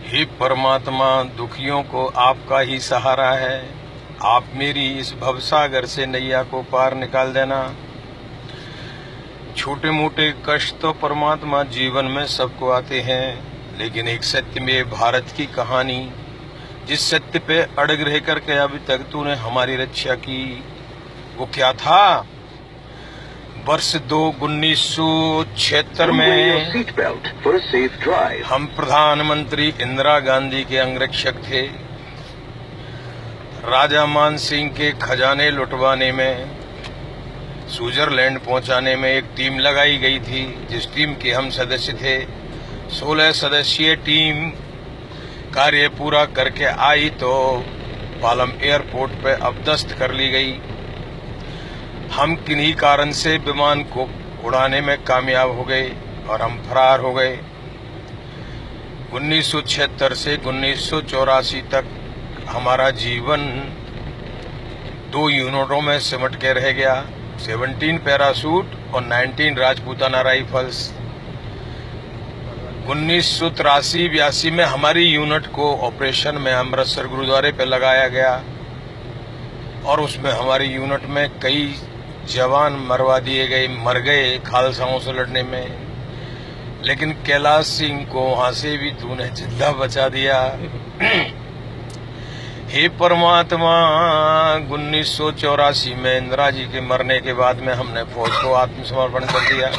हे परमात्मा, दुखियों को आपका ही सहारा है। आप मेरी इस भवसागर से नैया को पार निकाल देना। छोटे मोटे कष्ट तो परमात्मा जीवन में सबको आते हैं, लेकिन एक सत्य में भारत की कहानी, जिस सत्य पे अड़ग रह करके अभी तक तूने हमारी रक्षा की, वो क्या था? वर्ष 1976 में हम प्रधानमंत्री इंदिरा गांधी के अंगरक्षक थे। राजा मान सिंह के खजाने लुटवाने में, स्विट्जरलैंड पहुंचाने में एक टीम लगाई गई थी, जिस टीम के हम सदस्य थे। 16 सदस्यीय टीम कार्य पूरा करके आई तो पालम एयरपोर्ट पे अबदस्त कर ली गई। हम किन्हीं कारण से विमान को उड़ाने में कामयाब हो गए और हम फरार हो गए। 1976 से 1984 तक हमारा जीवन 2 यूनिटों में सिमट के रह गया, 17 पैराशूट और 19 राजपूताना राइफल्स। 1983-82 में हमारी यूनिट को ऑपरेशन में अमृतसर गुरुद्वारे पे लगाया गया और उसमें हमारी यूनिट में कई जवान मर गए खालसाओं से लड़ने में, लेकिन कैलाश सिंह को वहां से भी तूने जिंदा बचा दिया। हे परमात्मा, 1984 में इंदिरा जी के मरने के बाद में हमने फौज को आत्मसमर्पण कर दिया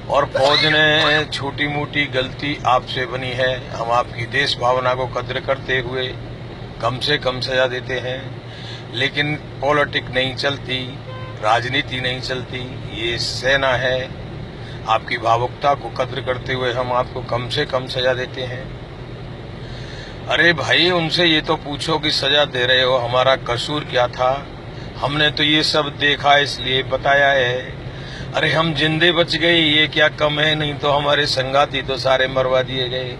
और फौज ने छोटी मोटी गलती आपसे बनी है, हम आपकी देश भावना को कद्र करते हुए कम से कम सजा देते हैं, लेकिन पॉलिटिक नहीं चलती, राजनीति नहीं चलती, ये सेना है। आपकी भावुकता को कद्र करते हुए हम आपको कम से कम सजा देते हैं। अरे भाई, उनसे ये तो पूछो कि सजा दे रहे हो, हमारा कसूर क्या था? हमने तो ये सब देखा इसलिए बताया है। अरे हम जिंदे बच गए, ये क्या कम है? नहीं तो हमारे संगाती तो सारे मरवा दिए गए।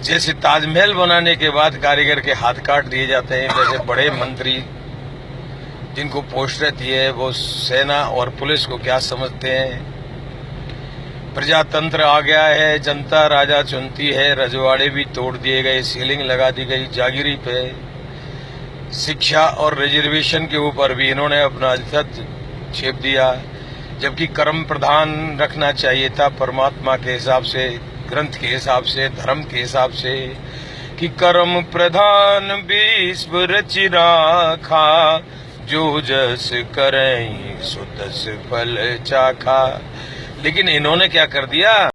जैसे ताजमहल बनाने के बाद कारीगर के हाथ काट दिए जाते हैं, वैसे बड़े मंत्री जिनको पोस्ट रहती है वो सेना और पुलिस को क्या समझते हैं? प्रजातंत्र आ गया है, जनता राजा चुनती है, रजवाड़े भी तोड़ दिए गए, सीलिंग लगा दी गई जागीरी पे। शिक्षा और रिजर्वेशन के ऊपर भी इन्होंने अपना हस्तक्षेप दिया, जबकि कर्म प्रधान रखना चाहिए था परमात्मा के हिसाब से, ग्रंथ के हिसाब से, धर्म के हिसाब से, कि कर्म प्रधान विश्व रचि राखा, जो जस करें सो तस फल चाखा। लेकिन इन्होंने क्या कर दिया?